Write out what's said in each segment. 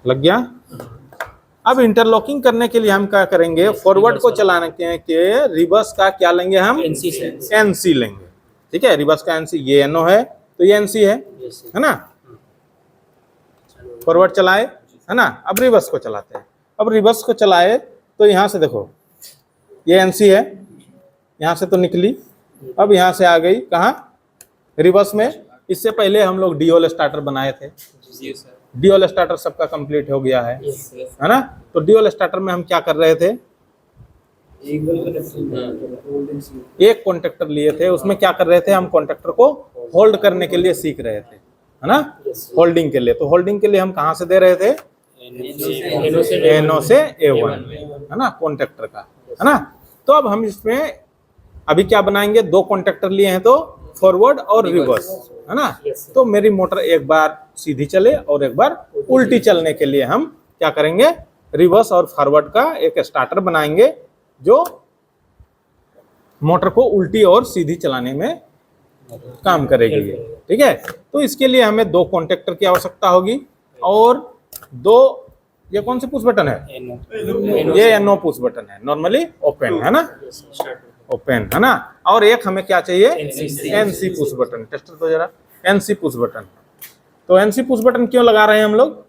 लग गया। अब इंटरलॉकिंग करने के लिए हम क्या करेंगे, फॉरवर्ड को चलाने के रिवर्स का क्या लेंगे हम, एनसी लेंगे। ठीक है, रिवर्स का एनसी, ये एनओ है तो ये एनसी है ना। फॉरवर्ड चलाए है ना, अब रिवर्स को चलाते हैं। अब रिवर्स को चलाए तो यहाँ से देखो ये एनसी है, यहाँ से तो निकली, अब यहाँ से आ गई कहाँ, रिवर्स में। इससे पहले हम लोग डीओल स्टार्टर बनाए थे, डीओल स्टार्टर सबका कंप्लीट हो गया है ना। तो डीओल स्टार्टर में हम क्या कर रहे थे, एक कॉन्ट्रैक्टर लिए थे, उसमें क्या कर रहे थे हम, कॉन्ट्रैक्टर को होल्ड करने के लिए सीख रहे थे है ना, होल्डिंग के लिए। तो होल्डिंग के लिए हम कहाँ से दे रहे थे, एनओ से ए1 है ना, कॉन्ट्रैक्टर का है ना। तो अब हम इसमें अभी क्या बनाएंगे, दो कॉन्ट्रैक्टर लिए हैं तो फॉरवर्ड और रिवर्स है ना। तो मेरी मोटर एक बार सीधी चले और एक बार उल्टी चलने के लिए हम क्या करेंगे, रिवर्स और फॉरवर्ड का एक स्टार्टर बनाएंगे जो मोटर को उल्टी और सीधी चलाने में काम करेगी। ठीक है, तो इसके लिए हमें दो कॉन्ट्रैक्टर की आवश्यकता होगी और दो, ये कौन से पुश बटन है, ये एनओ पुश बटन है, नॉर्मली ओपन है ना, ओपन है ना। और एक हमें क्या चाहिए, एनसी पुश बटन। टेस्टर तो जरा, एनसी पुश बटन। तो एनसी पुश बटन क्यों लगा रहे हैं हम लोग,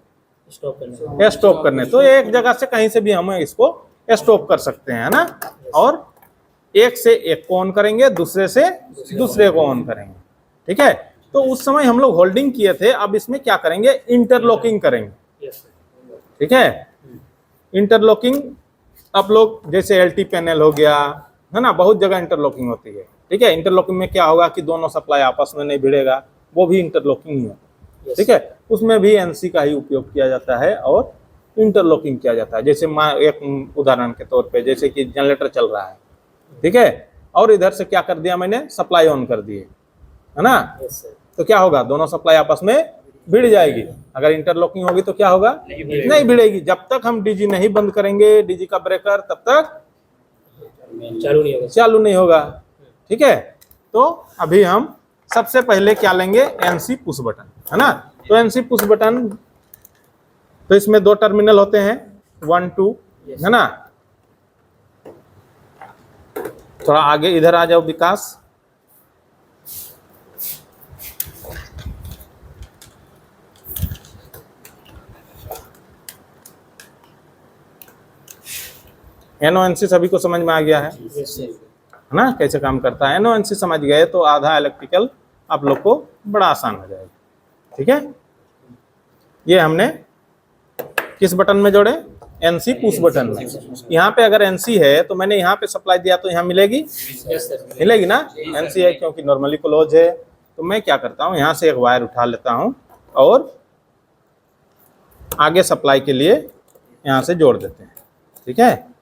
स्टॉप करने। तो एक जगह से कहीं से भी हम इसको स्टॉप कर सकते हैं ना, और एक से एक को ऑन करेंगे, दूसरे से दूसरे को ऑन करेंगे। ठीक है, तो उस समय हम लोग होल्डिंग किए थे, अब इसमें क्या करेंगे, इंटरलॉकिंग करेंगे। ठीक है, इंटरलॉकिंग आप लोग जैसे एलटी पैनल हो गया है ना, बहुत जगह इंटरलॉकिंग होती है। ठीक है, इंटरलॉकिंग में क्या होगा कि दोनों सप्लाई आपस में नहीं भिड़ेगा, वो भी इंटरलॉकिंग ही होता है। ठीक है, उसमें भी एनसी का ही उपयोग किया जाता है और इंटरलॉकिंग किया जाता है। जैसे एक उदाहरण के तौर पे, जैसे कि जनरेटर चल रहा है, ठीक है, और इधर से क्या कर दिया मैंने, सप्लाई ऑन कर दिए है ना। तो क्या होगा, दोनों सप्लाई आपस में भिड़ जाएगी। अगर इंटरलॉकिंग होगी तो क्या होगा, नहीं भिड़ेगी। जब तक हम डीजी नहीं बंद करेंगे, डीजी का ब्रेकर, तब तक चालू नहीं होगा। ठीक है, तो अभी हम सबसे पहले क्या लेंगे, एनसी पुश बटन है ना। तो एनसी पुश बटन, तो इसमें दो टर्मिनल होते हैं, 1 2 है ना। थोड़ा आगे इधर आ जाओ विकास। एनओएनसी सभी को समझ में आ गया है ना, कैसे काम करता है। एनओएनसी समझ गए तो आधा इलेक्ट्रिकल आप लोग को बड़ा आसान हो जाएगा। ठीक है, ये हमने किस बटन में जोड़े, एनसी पुश बटन में। यहाँ पे अगर एनसी है तो मैंने यहाँ पे सप्लाई दिया तो यहाँ मिलेगी, मिलेगी ना, एनसी है क्योंकि नॉर्मली क्लोज है। तो मैं क्या करता हूँ, यहाँ से एक वायर उठा लेता हूँ और आगे सप्लाई के लिए यहाँ से जोड़ देते हैं। ठीक है,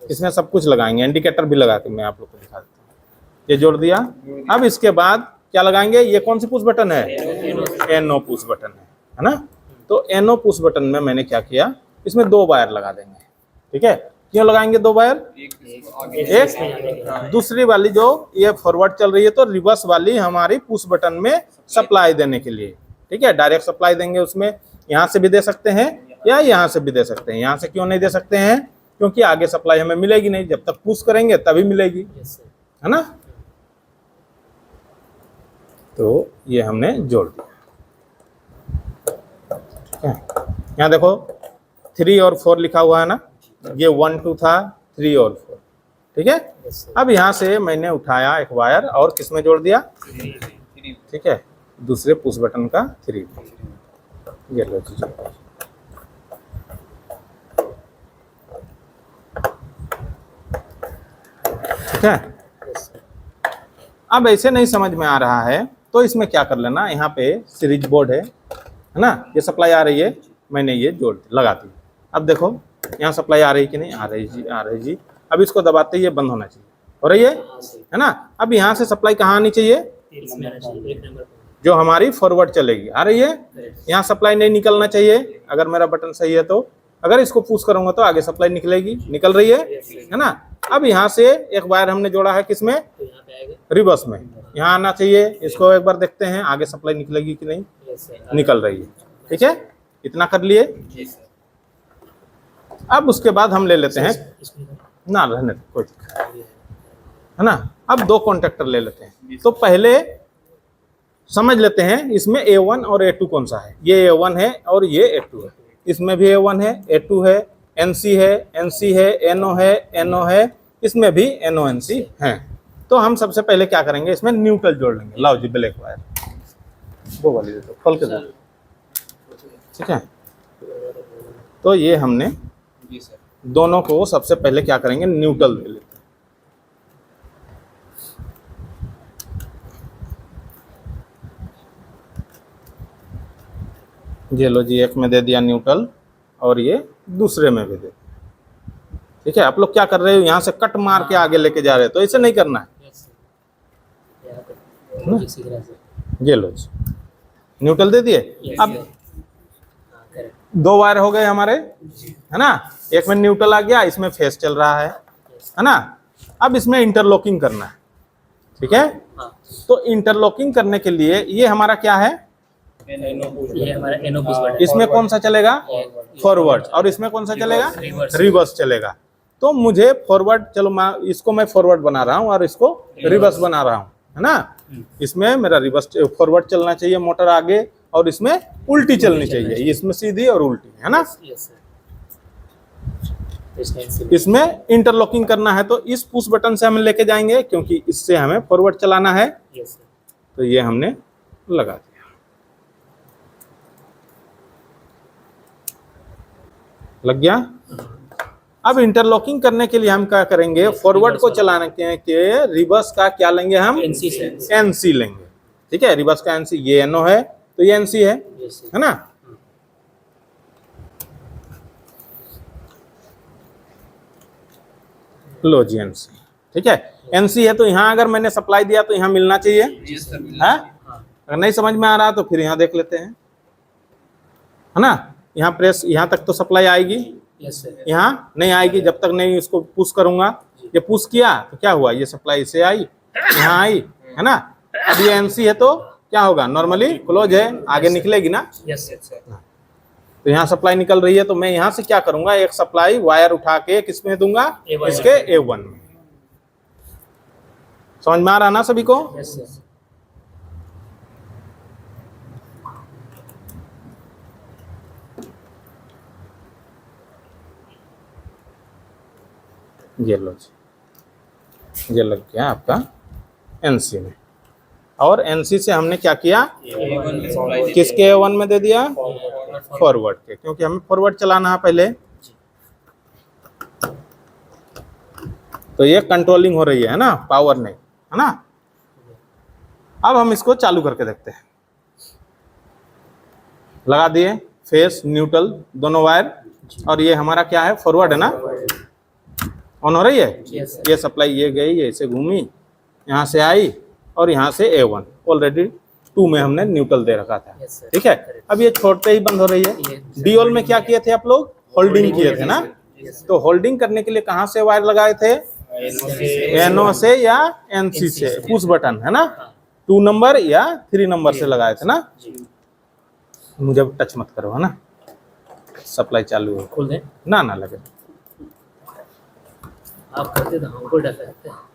इसमें सब कुछ लगाएंगे, इंडिकेटर भी लगा के मैं आप लोग को दिखा देता हूँ। ये जोड़ दिया। अब इसके बाद क्या लगाएंगे, ये कौन सी पुश बटन है, एनओ पुश बटन है ना। तो एनओ पुश बटन में मैंने क्या किया, इसमें दो वायर लगा देंगे। ठीक है, क्यों लगाएंगे दो वायर, एक दूसरी वाली जो ये फॉरवर्ड चल रही है तो रिवर्स वाली हमारी पुश बटन में सप्लाई देने के लिए। ठीक है, डायरेक्ट सप्लाई देंगे उसमें, यहाँ से भी दे सकते हैं या यहाँ से भी दे सकते हैं। यहाँ से क्यों नहीं दे सकते हैं, क्योंकि आगे सप्लाई हमें मिलेगी नहीं, जब तक पुश करेंगे तभी मिलेगी है ना। तो ये हमने जोड़ दिया। यहाँ देखो 3 और 4 लिखा हुआ है ना, ये 1 2 था, 3 और 4। ठीक है, अब यहाँ से मैंने उठाया एक वायर और किसमें जोड़ दिया, ठीक है, दूसरे पुश बटन का 3। ये लो जी, ठीक है। अब ऐसे नहीं समझ में आ रहा है तो इसमें क्या कर लेना, यहाँ पे सीरीज बोर्ड है ना, ये सप्लाई आ रही है, मैंने ये जोड़ लगा दी। अब देखो यहाँ सप्लाई आ रही कि नहीं, आ रही जी, आ रही जी। अब इसको दबाते ही ये बंद होना चाहिए, हो रही है ना। अब यहाँ से सप्लाई कहाँ आनी चाहिए, जो हमारी फॉरवर्ड चलेगी, आ रही है। यहाँ सप्लाई नहीं निकलना चाहिए अगर मेरा बटन सही है तो। अगर इसको पुश करूंगा तो आगे सप्लाई निकलेगी, निकल रही है ना। अब यहाँ से एक वायर हमने जोड़ा है किसमें, रिवर्स में, यहाँ आना चाहिए। इसको एक बार देखते हैं आगे सप्लाई निकलेगी कि नहीं, निकल रही है। ठीक है, इतना कर लिए। अब उसके बाद हम ले लेते हैं ना, रहने दो, कोई दिक्कत नहीं, है ना। अब दो कॉन्टेक्टर ले लेते हैं। तो पहले समझ लेते हैं इसमें A1 और A2 कौन सा है। ये A1 है और ये A2 है। इसमें भी A1 है, A2 है, NC है, NC है, NO है, NO है, इसमें भी NO NC है। तो हम सबसे पहले क्या करेंगे, इसमें न्यूट्रल जोड़ लेंगे। लाओ जी ब्लैक वायर, वो वाली दे दो, खोल के दो, ठीक है। तो ये हमने दोनों को सबसे पहले क्या करेंगे, न्यूट्रल दे लेते हैं। ये लो जी, एक में दे दिया न्यूट्रल और ये दूसरे में भी दे, ठीक है। आप लोग क्या कर रहे हो, यहाँ से कट मार के आगे लेके जा रहे हो, तो ऐसे नहीं करना है। ये लो जी, न्यूट्रल दे दिए। अब दो वायर हो गए हमारे, है ना। एक में न्यूट्रल आ गया, इसमें फेस चल रहा है ना। अब इसमें इंटरलॉकिंग करना है, ठीक है। तो इंटरलॉकिंग करने के लिए ये हमारा क्या है, ये हमारा NO पुश बटन। इसमें कौन सा चलेगा, फॉरवर्ड, और इसमें कौन सा चलेगा, रिवर्स चलेगा। तो मुझे फॉरवर्ड, चलो इसको मैं फॉरवर्ड बना रहा हूँ और इसको रिवर्स बना रहा हूँ, है ना। इसमें मेरा रिवर्स फॉरवर्ड चलना चाहिए मोटर आगे, और इसमें उल्टी चलनी चाहिए, इसमें सीधी और उल्टी, है ना। इसमें इंटरलॉकिंग करना है, तो इस पुश बटन से हम लेके जाएंगे, क्योंकि इससे हमें फॉरवर्ड चलाना है। तो ये हमने लगा दिया, लग गया। अब इंटरलॉकिंग करने के लिए हम क्या करेंगे, फॉरवर्ड को चलाने के रिवर्स का क्या लेंगे हम, NC लेंगे, ठीक है। रिवर्स का NC, ये NO है तो ये NC है ना। लो जी NC, ठीक है। NC है तो यहाँ अगर मैंने सप्लाई दिया तो यहाँ मिलना चाहिए, है। अगर नहीं समझ में आ रहा तो फिर यहाँ देख लेते हैं, है ना। यहाँ प्रेस, यहाँ तक तो सप्लाई आएगी, यहाँ नहीं आएगी जब तक नहीं इसको पुश करूंगा। ये पुश किया तो क्या हुआ, ये सप्लाई से आई, यहाँ आई, है ना। अब ये NC है तो क्या होगा, नॉर्मली क्लोज है, आगे निकलेगी ना। तो यहाँ सप्लाई निकल रही है, तो मैं यहाँ से क्या करूंगा, एक सप्लाई वायर उठा के किसमें दूंगा, इसके A1 में। समझ में आ रहा ना सभी को। ये लो जी, ये लग गया आपका NC में। और NC से हमने क्या किया, किसके A1 में दे दिया, फॉरवर्ड के, क्योंकि हमें फॉरवर्ड चलाना है पहले। तो ये कंट्रोलिंग हो रही है ना, पावर नहीं, है ना। अब हम इसको चालू करके देखते हैं। लगा दिए फेस न्यूट्रल दोनों वायर, और ये हमारा क्या है, फॉरवर्ड है ना, ऑन हो रही है। ये सप्लाई ये गई, ये ऐसे घूमी, यहाँ से आई, और यहाँ से A1 ऑलरेडी 2 में हमने न्यूट्रल दे रखा था, ठीक है। अब ये छोड़ते ही बंद हो रही है। डीओल में क्या किए थे आप लोग, होल्डिंग किए थे ना। तो होल्डिंग करने के लिए कहाँ से वायर लगाए थे, NO से या NC से, पुश बटन, है ना। 2 नंबर या 3 नंबर से लगाए थे ना। मुझे टच मत करो, है ना, सप्लाई चालू है, खोल दें ना ना लगे, आप करते तो हमको डर लगता है।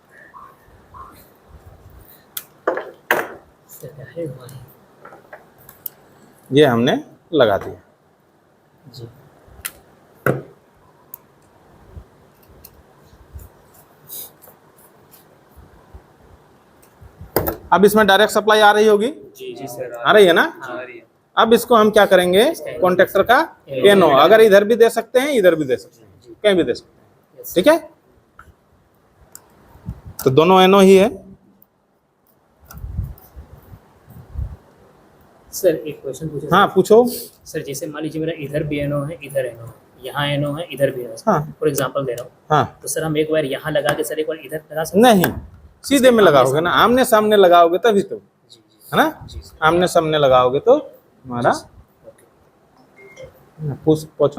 ये हमने लगा दिया जी। अब इसमें डायरेक्ट सप्लाई आ रही होगी, जी सर, आ रही है ना। अब इसको हम क्या करेंगे, कॉन्ट्रैक्टर का NO, अगर इधर भी दे सकते हैं, इधर भी दे सकते हैं, कहीं भी दे सकते हैं, ठीक है। तो दोनों NO ही है। सर एक क्वेश्चन पूछो। हाँ पूछो। सर जैसे मान लीजिए मेरा इधर भी NO है, इधर NO है, यहाँ NO है, इधर भी NO है, हाँ। फॉर एग्जांपल दे रहा हूँ। हाँ, तो सर हम एक बार यहाँ लगा के सर एक बार इधर लगा सकते नहीं, सीधे में लगाओगे ना, आमने सामने लगाओगे तभी तो, है ना। आमने सामने लगाओगे तो हमारा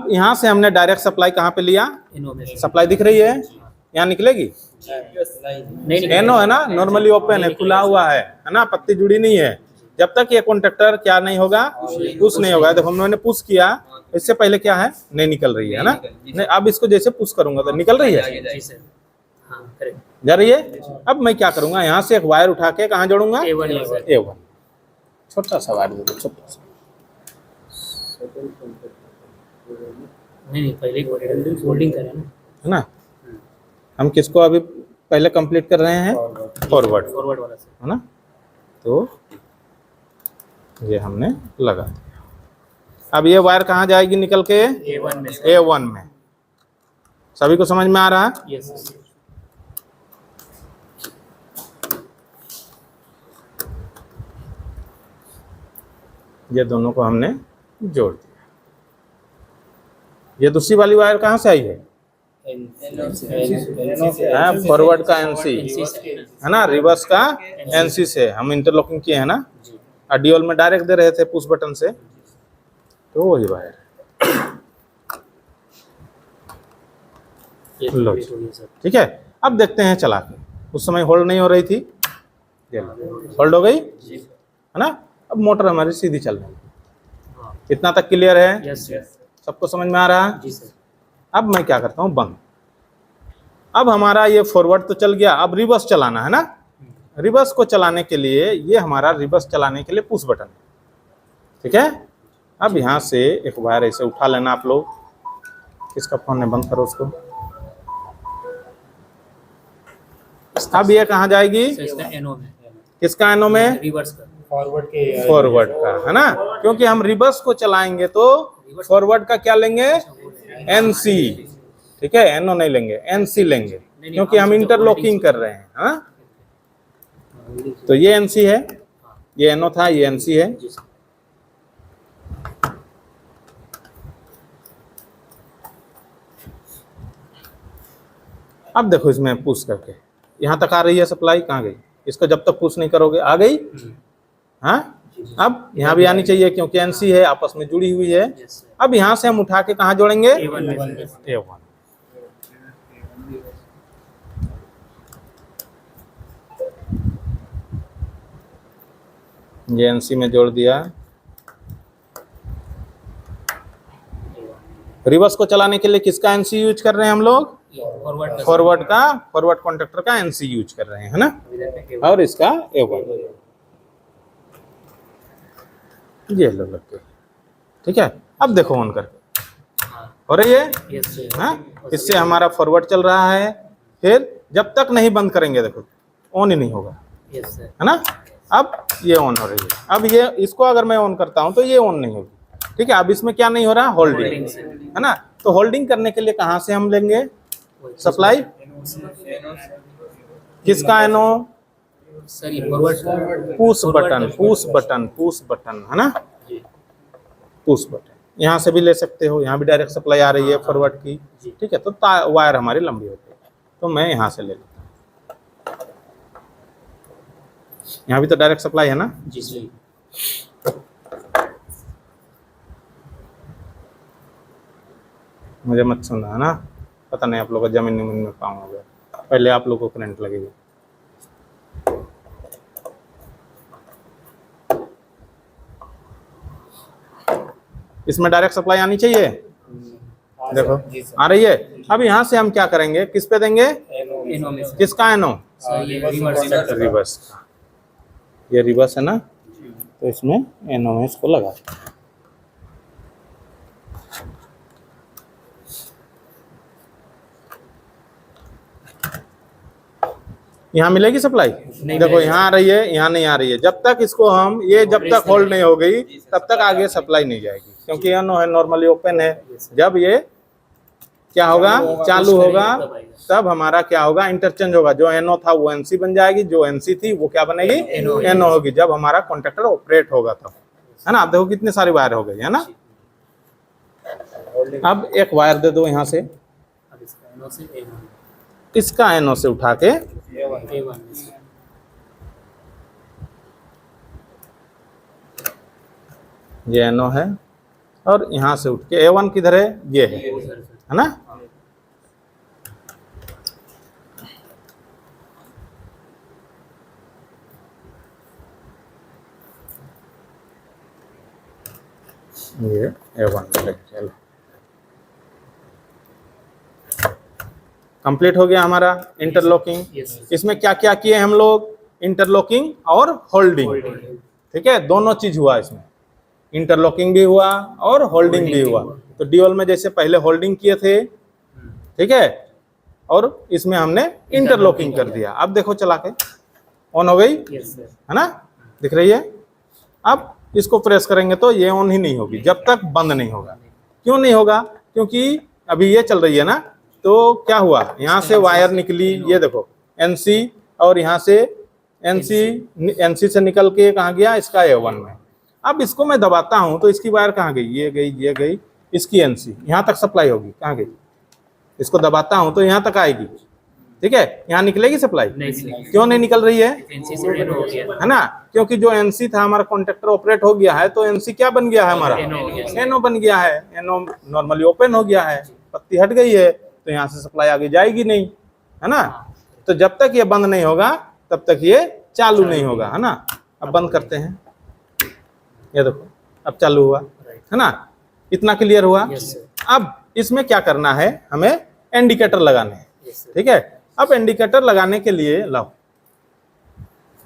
यहाँ से हमने डायरेक्ट सप्लाई कहाँ पे लिया, NO में सप्लाई दिख रही है, यहाँ निकलेगी। नहीं NO है ना, नॉर्मली ओपन है, खुला हुआ है ना, पत्ती जुड़ी नहीं है, जब तक ये कॉन्ट्रैक्टर क्या नहीं होगा, पुश नहीं होगा। देखो मैंने पुश किया, इससे पहले क्या है, नहीं निकल रही है ना, नहीं। अब इसको जैसे पुश करूंगा तो निकल रही है, जी सर, हाँ करेक्ट। जा रही है। अब मैं क्या करूंगा, यहाँ से एक वायर उठा के कहाँ जोड़ूंगा, A1 है सर। A1, छोटा सा वायर दे दो, छोटा सा। नहीं पहले फोल्डिंग करें ना, है ना। हम किसको अभी पहले कंप्लीट कर रहे हैं, फॉरवर्ड, फॉरवर्ड वाला सर। है ना। तो ये हमने लगा दिया। अब ये वायर कहाँ जाएगी निकल के, A1 में सर। A1 में। सभी को समझ में आ रहा है। Yes sir. ये दोनों को हमने जोड़ दिया। ये दूसरी वाली वायर कहाँ से आई है, फॉरवर्ड का एनसी, है ना, रिवर्स का एनसी से हम इंटरलॉकिंग किए हैं ना। ड्यूल में डायरेक्ट दे रहे थे पुश बटन से, तो वही वायर। लो ठीक है। अब देखते हैं चला के, उस समय होल्ड नहीं हो रही थी, होल्ड हो गई, है ना। अब मोटर हमारी सीधी चल रही है। इतना तक क्लियर है, यस यस सबको समझ में आ रहा है। जी सर। अब मैं क्या करता हूँ, बंद। अब हमारा ये फॉरवर्ड तो चल गया, अब रिवर्स चलाना है ना। रिवर्स को चलाने के लिए ये हमारा रिवर्स चलाने के लिए पुश बटन, ठीक है। अब यहाँ से एक वायर ऐसे उठा लेना आप लोग। किसका फोन है, बंद करो उसको। अब ये कहाँ जाएगी, सर इसका एनो में, किसका एनो में, रिवर्स का, फॉरवर्ड का, है ना। क्योंकि हम रिवर्स को चलाएंगे तो फॉरवर्ड का क्या लेंगे, एनसी, ठीक है। एनओ नहीं लेंगे, एनसी लेंगे, क्योंकि हम इंटरलॉकिंग कर रहे हैं, हाँ। तो ये एनसी है, ये एनओ था, ये एनसी है। जी सर। अब देखो इसमें पुश करके यहाँ तक आ रही है सप्लाई, कहाँ गई, इसको जब तक पुश नहीं करोगे आ गई, हाँ। अब यहाँ भी आनी चाहिए क्योंकि एनसी है, आपस में जुड़ी हुई है। Yes sir. अब यहाँ से हम उठा के कहाँ जोड़ेंगे, A1 में सर। A1। ये एनसी में जोड़ दिया। रिवर्स को चलाने के लिए किसका एनसी यूज कर रहे हैं हम लोग, फॉरवर्ड फॉरवर्ड का, फॉरवर्ड कॉन्ट्रैक्टर का एनसी यूज कर रहे हैं, है ना। और इसका A1, ये लो लग के, ठीक है। अब देखो ऑन करके हो रही है, यस सर। हाँ। इससे हमारा फॉरवर्ड चल रहा है। फिर जब तक नहीं बंद करेंगे देखो ऑन ही नहीं होगा, यस सर। है ना। अब ये ऑन हो रही है। अब ये इसको अगर मैं ऑन करता हूं तो ये ऑन नहीं होगी, ठीक है। अब इसमें क्या नहीं हो रहा, होल्डिंग, है ना। तो होल्डिंग करने के लिए कहाँ से हम लेंगे सप्लाई, किसका एनो, सर ये forward, push button, push button, push button, है ना। पुश बटन यहाँ से भी ले सकते हो, यहाँ भी डायरेक्ट सप्लाई आ रही है फॉरवर्ड की, ठीक है। तो वायर हमारी लंबी होती है, तो मैं यहाँ से ले लेता हूँ। यहाँ भी तो डायरेक्ट सप्लाई है ना। जी सर। मुझे मत सुनना, है ना। पता नहीं आप लोग को जमीन में काम हो गया, पहले आप लोग को करंट लगेगा। इसमें डायरेक्ट सप्लाई आनी चाहिए, देखो आ रही है। अब यहाँ से हम क्या करेंगे, किस पे देंगे, एनो में सर। किसका एनो, सर ये रिवर्स, रिवर्स का। ये रिवर्स है ना, तो इसमें एनो में इसको लगा। यहाँ मिलेगी सप्लाई, देखो यहाँ आ रही है, यहाँ नहीं आ रही है। जब तक इसको हम, ये जब तक होल्ड नहीं हो गई तब तक आगे सप्लाई नहीं जाएगी, क्योंकि एनो है, नॉर्मली ओपन है। जब ये क्या होगा, चालू होगा, तब हमारा क्या होगा, इंटरचेंज होगा। जो एनओ था वो एनसी बन जाएगी, जो एनसी थी वो क्या बनेगी, एनओ होगी। जब हमारा कॉन्ट्रैक्टर ऑपरेट होगा तब, है ना। आप देखो कितने सारे वायर हो गए, है ना। अब एक वायर दे दो यहाँ से, अब इसका एनो से A1, इसका एनओ से उठा के A1 में सर। ये एनओ है, और यहाँ से उठ के A1 किधर है, ये है ना। ये A1 चलो कंप्लीट हो गया हमारा इंटरलॉकिंग। यस इसमें क्या क्या किए हम लोग, इंटरलॉकिंग और होल्डिंग, ठीक है, दोनों चीज हुआ इसमें, इंटरलॉकिंग भी हुआ और होल्डिंग भी हुआ। तो ड्यूल में जैसे पहले होल्डिंग किए थे, ठीक है, और इसमें हमने इंटरलॉकिंग कर दिया। अब देखो चला के ऑन हो गई, यस सर है ना, दिख रही है। अब इसको प्रेस करेंगे तो ये ऑन ही नहीं होगी जब तक बंद नहीं होगा। क्यों नहीं होगा, क्योंकि अभी ये चल रही है ना, तो क्या हुआ, यहाँ से वायर निकली, ये देखो एनसी, और यहाँ से एनसी से निकल के कहाँ गया, इसका A1 में। अब इसको मैं दबाता हूँ तो इसकी वायर कहाँ गई, ये गई, इसकी एनसी यहाँ तक सप्लाई होगी, कहाँ गई, इसको दबाता हूँ तो यहाँ तक आएगी, ठीक है, यहाँ निकलेगी सप्लाई, नहीं सर क्यों नहीं निकल रही है, एनसी से एनो हो गया है ना, क्योंकि जो एनसी था हमारा कॉन्ट्रैक्टर ऑपरेट हो गया है, तो एनसी क्या बन गया है हमारा, NO हो गया। एनओ बन गया है, एनओ नॉर्मली ओपन हो गया है, पत्ती हट गई है, तो यहाँ से सप्लाई आगे जाएगी नहीं, है ना। तो जब तक ये बंद नहीं होगा तब तक ये चालू नहीं होगा, है ना। अब बंद करते हैं, ये देखो अब चालू हुआ, है ना, इतना क्लियर हुआ। यस सर अब इसमें क्या करना है, हमें इंडिकेटर लगाने हैं, यस सर ठीक है। अब इंडिकेटर लगाने के लिए लाओ,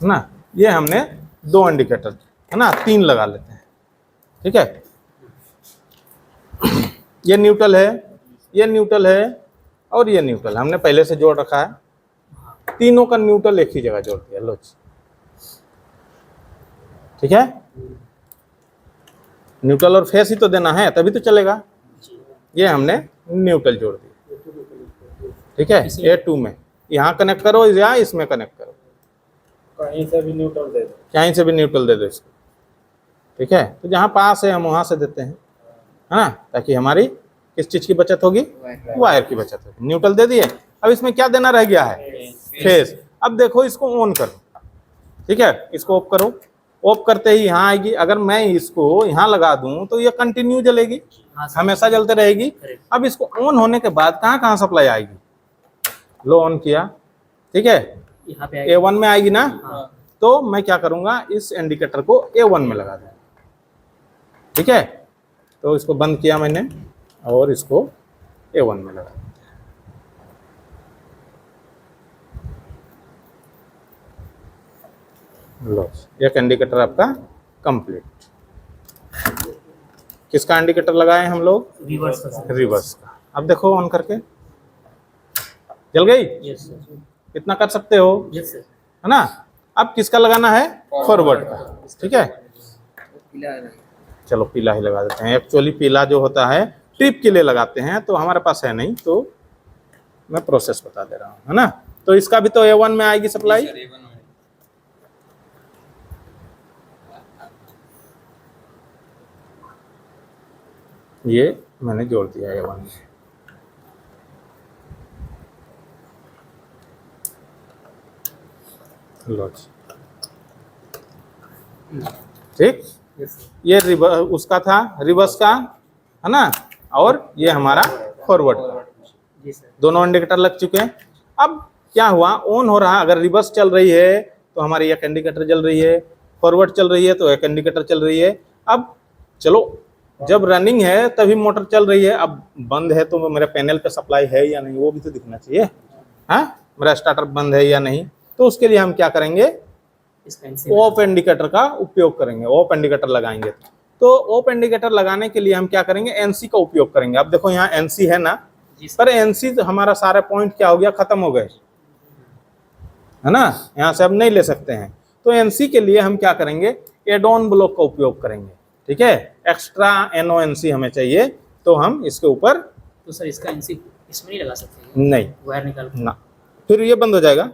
है ना, ये हमने 2 इंडिकेटर, है ना, 3 लगा लेते हैं, ठीक है। ये न्यूट्रल है, ये न्यूट्रल है, और ये न्यूट्रल हमने पहले से जोड़ रखा है, तीनों का न्यूट्रल एक ही जगह जोड़ दिया, लो जी, ठीक है। न्यूट्रल और फेस ही तो देना है तभी तो चलेगा। ये हमने न्यूट्रल जोड़ दिया, ठीक है। A2 में यहाँ कनेक्ट करो या इसमें कनेक्ट करो, कहीं से भी न्यूट्रल दे दो। कहीं से भी न्यूट्रल दे दो इसको, ठीक है। तो जहाँ पास है हम वहाँ से देते हैं, है ना, ताकि हमारी किस चीज़ की बचत होगी, वायर की बचत होगी। न्यूट्रल दे दिए, अब इसमें क्या देना रह गया है, फेस। अब देखो इसको ऑन करो, ठीक है, इसको ऑफ करो, ऑफ करते ही यहाँ आएगी। अगर मैं इसको यहाँ लगा दूं तो ये कंटिन्यू जलेगी, हाँ सर हमेशा जलते रहेगी। करेक्ट अब इसको ऑन होने के बाद कहाँ कहाँ सप्लाई आएगी, लो ऑन किया, ठीक है, यहाँ पे आएगा A1 में आएगी ना, हाँ तो मैं क्या करूंगा, इस इंडिकेटर को A1 में लगा दूंगा, ठीक है। तो इसको बंद किया मैंने और इसको A1 में लगा दिया। लो एक इंडिकेटर आपका कंप्लीट। किसका इंडिकेटर लगाए हम लोग, रिवर्स का सर रिवर्स का। अब देखो ऑन करके जल गई, यस सर इतना कर सकते हो, यस सर है ना। अब किसका लगाना है, फॉरवर्ड का, ठीक है। चलो पीला ही लगा देते हैं। एक्चुअली पीला जो होता है ट्रिप के लिए लगाते हैं, तो हमारे पास है नहीं, तो मैं प्रोसेस बता दे रहा हूँ, है ना। तो इसका भी तो A1 में आएगी सप्लाई, ये मैंने जोड़ दिया A1 में। लो जी, ठीक, यस सर ये रिवर्स उसका था, रिवर्स का, है ना, और ये हमारा फॉरवर्ड का, जी सर दोनों इंडिकेटर लग चुके हैं। अब क्या हुआ, ऑन हो रहा, अगर रिवर्स चल रही है तो हमारी एक इंडिकेटर जल रही है, फॉरवर्ड चल रही है तो एक इंडिकेटर चल रही है। अब चलो जब रनिंग है तभी मोटर चल रही है, अब बंद है तो मेरे पैनल पे सप्लाई है या नहीं वो भी तो दिखना चाहिए, हाँ, मेरा स्टार्टर बंद है या नहीं। तो उसके लिए हम क्या करेंगे, इसका एनसी ऑफ इंडिकेटर का उपयोग करेंगे, ऑफ इंडिकेटर लगाएंगे। तो ऑफ इंडिकेटर लगाने के लिए हम क्या करेंगे, एनसी का उपयोग करेंगे। अब देखो यहाँ एनसी है ना, जी सर पर एनसी तो हमारा सारा पॉइंट क्या हो गया, खत्म हो गए, है ना, यहाँ से अब नहीं ले सकते हैं। तो एनसी के लिए हम क्या करेंगे, एड ऑन ब्लॉक का उपयोग करेंगे, ठीक है। एक्स्ट्रा NONC हमें चाहिए, तो हम इसके ऊपर तो सर इसका एनसी इसमें नहीं लगा सकते नहीं वायर निकाल के? ना, फिर ये बंद हो जाएगा।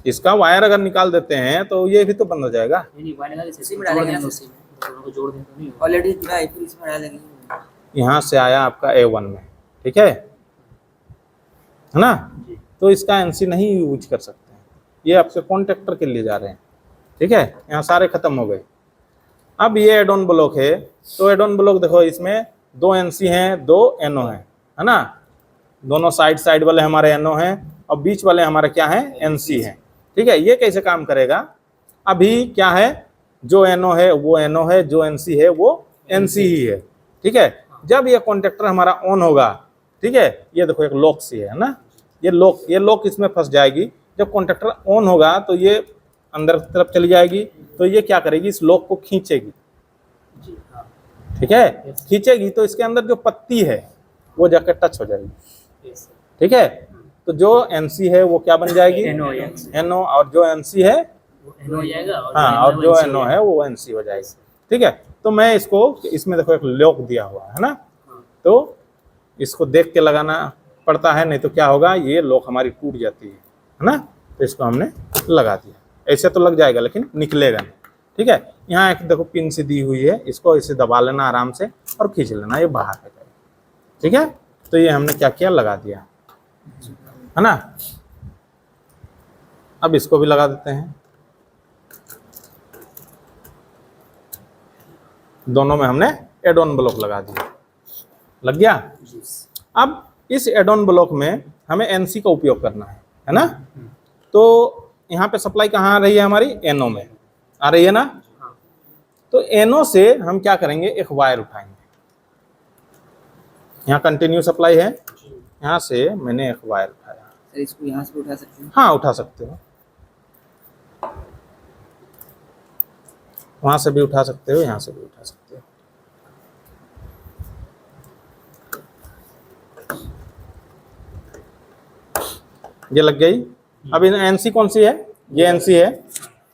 इसका वायर अगर निकाल देते हैं तो ये भी तो बंद हो जाएगा। नहीं वायर निकाल के इसी में जोड़ डालेंगे देंगे ना? उसी में, दोनों को जोड़ देंगे तो नहीं होगा। ऑलरेडी जुड़ा है फिर इसमें डालेंगे। यहाँ से आया आपका A1 में, ठीक है ना। जी तो इसका NC नहीं यूज कर सकते हैं, ये आपके कॉन्ट्रैक्टर के लिए जा रहे हैं, ठीक है। यहाँ सारे खत्म हो गए। अब ये एड ऑन ब्लॉक है, तो एड ऑन ब्लॉक देखो इसमें 2 NC हैं, 2 NO हैं, है ना। दोनों साइड वाले हमारे NO हैं और बीच वाले हमारे क्या हैं, NC हैं, ठीक है। ये कैसे काम करेगा, अभी क्या है, जो NO है वो NO है, जो NC है वो NC ही है, ठीक है। जब ये कॉन्टेक्टर हमारा ऑन होगा, ठीक है, ये देखो एक लॉक सी है ना, ये लॉक इसमें फंस जाएगी। जब कॉन्टेक्टर ऑन होगा तो ये अंदर की तरफ चली जाएगी, तो ये क्या करेगी, इस लॉक को खींचेगी, जी हाँ ठीक है। खींचेगी तो इसके अंदर जो पत्ती है वो जाकर टच हो जाएगी, यस ठीक है। तो जो NC है वो क्या बन जाएगी, NO NO, और जो NC है, NO हो जाएगा और हाँ, और जो NO है वो NC हो जाएगी, ठीक है। तो मैं इसको, इसमें देखो एक लॉक दिया हुआ है ना, तो इसको देख के लगाना पड़ता है, नहीं तो क्या होगा, ये लॉक हमारी टूट जाती है ना। तो इसको हमने लगा दिया, ऐसे तो लग जाएगा लेकिन निकलेगा नहीं, ठीक है। यहाँ एक देखो पिन सी दी हुई है, इसको इसे दबा लेना आराम से और खींच लेना, ये बाहर आ जाएगा, ठीक है। तो ये हमने क्या किया, लगा दिया, है ना। अब इसको भी लगा देते हैं, दोनों में हमने एड ऑन ब्लॉक लगा दिया, लग गया। अब इस एड ऑन ब्लॉक में हमें NC का उपयोग करना है ना। तो यहाँ पे सप्लाई कहाँ आ रही है हमारी, NO में आ रही है ना। तो NO से हम क्या करेंगे, एक वायर उठाएंगे, यहाँ कंटिन्यू सप्लाई है, यहाँ से मैंने एक वायर उठाया। सर इसको यहाँ से भी उठा सकते हैं? हाँ उठा सकते हो, वहां से भी उठा सकते हो, यहाँ से भी उठा सकते हो। ये लग गई। अब इन NC कौन सी है, ये NC है,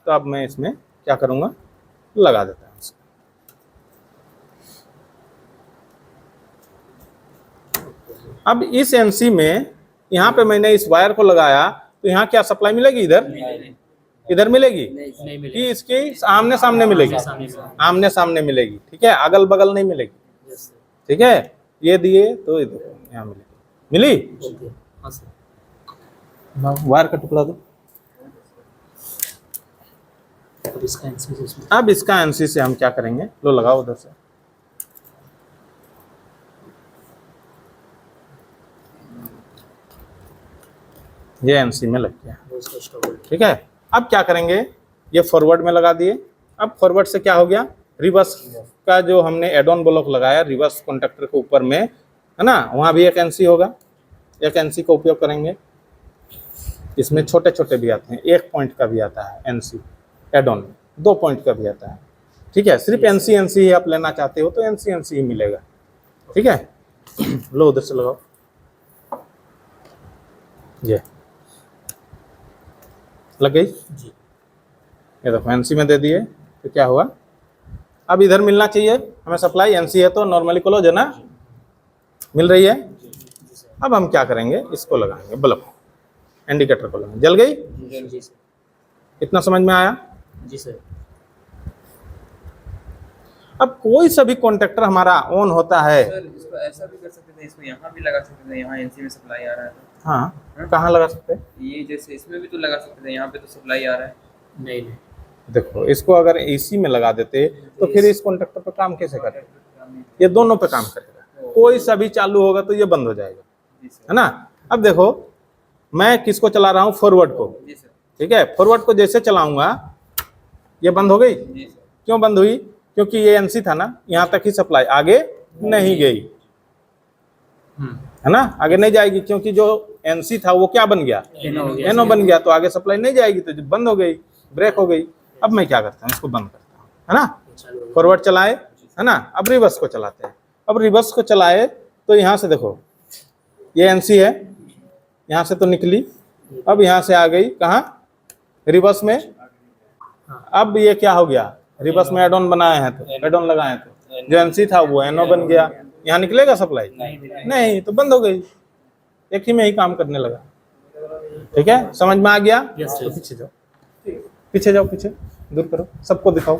तो अब मैं इसमें क्या करूंगा, लगा देता हूँ इसको। अब इस NC में यहाँ पे मैंने इस वायर को लगाया, तो यहाँ क्या सप्लाई मिलेगी, इधर मिलेगी नहीं मिलेगा, कि इसकी आमने सामने मिलेगी, आमने सामने मिलेगी, ठीक है, अगल बगल नहीं मिलेगी, यस सर, ठीक है। ये दिए तो ये देखो यहाँ मिलेगी, मिली। ओके हाँ सर, वायर का टुकड़ा दो। अब इसका आंसर इसमें अब इसका NC से हम क्या करेंगे, लो लगाओ उधर से, ये NC में लग गया, उसका स्टॉप ठीक है। अब क्या करेंगे, ये फॉरवर्ड में लगा दिए। अब फॉरवर्ड से क्या हो गया, रिवर्स का जो हमने एड ऑन ब्लॉक लगाया रिवर्स कॉन्टेक्टर के ऊपर में, है ना, वहाँ भी एक NC होगा, एक NC का उपयोग करेंगे। इसमें छोटे छोटे भी आते हैं, 1 पॉइंट का भी आता है NC एड ऑन, 2 पॉइंट का भी आता है, ठीक है। सिर्फ NC ही आप लेना चाहते हो तो NC ही मिलेगा, ठीक है। लो उधर से लगाओ, ये लग गई जी, ये देखो NC में दे दिए, तो क्या हुआ, अब इधर मिलना चाहिए हमें सप्लाई, NC है तो नॉर्मली क्लोज है ना, मिल रही है। अब हम क्या करेंगे, इसको लगाएंगे बल्ब, इंडिकेटर को लगाएंगे, जल गई, जी सर, इतना समझ में आया। जी सर, अब कोई सा भी कॉन्टेक्टर हमारा ऑन होता है, सर इसको ऐसा भी कर सकते थे, इसको यहाँ भी लगा सकते थे, यहाँ NC में सप्लाई आ रहा है तो हाँ कहाँ लगा सकते हैं, ये जैसे इसमें भी तो लगा सकते थे, यहाँ पे तो सप्लाई आ रहा है। नहीं नहीं, देखो इसको अगर AC में लगा देते तो फिर इस कॉन्टेक्टर पे काम कैसे करते, ये दोनों पे काम करेगा, कोई सा भी चालू होगा तो ये बंद हो जाएगा, जी सर, है ना। अब देखो मैं किसको चला रहा हूँ, फॉरवर्ड को, जी सर, ठीक है। फॉरवर्ड को जैसे चलाऊंगा ये बंद हो गई, जी सर, क्यों बंद हुई, क्योंकि ये NC था ना, यहाँ तक ही सप्लाई, आगे नहीं गई, है ना, आगे नहीं जाएगी, क्योंकि जो NC था वो क्या बन गया, NO हो गया, NO बन गया, तो आगे सप्लाई नहीं जाएगी, तो जब बंद हो गई, ब्रेक हो गई। अब मैं क्या करता हूँ, इसको बंद करता हूँ, है ना, चालू फॉरवर्ड चलाए, है ना। अब रिवर्स को चलाते हैं, अब रिवर्स को चलाए तो यहाँ से देखो ये NC है, यहाँ से तो निकली, अब यहाँ से आ गई कहाँ, रिवर्स में। अब ये क्या हो गया, रिवर्स में एड ऑन बनाए हैं तो एड ऑन लगाए हैं तो जो NC था वो NO बन गया, यहाँ निकलेगा सप्लाई, नहीं तो बंद हो गई, एक ही में ही काम करने लगा, ठीक है। समझ में आ गया, Yes, तो sir. पीछे जाओ, पीछे जाओ, पीछे दूर करो, सबको दिखाओ,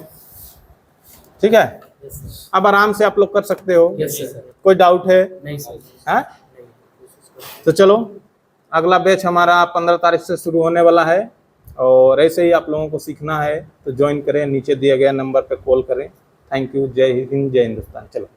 ठीक है। यस सर, अब आराम से आप लोग कर सकते हो, यस सर, कोई डाउट है, नहीं सर, हैं? तो चलो अगला बैच हमारा 15 तारीख से शुरू होने वाला है, और ऐसे ही आप लोगों को सीखना है तो ज्वाइन करें, नीचे दिए गए नंबर पर कॉल करें। थैंक यू, जय हिंद, जय हिंदुस्तान। चलो।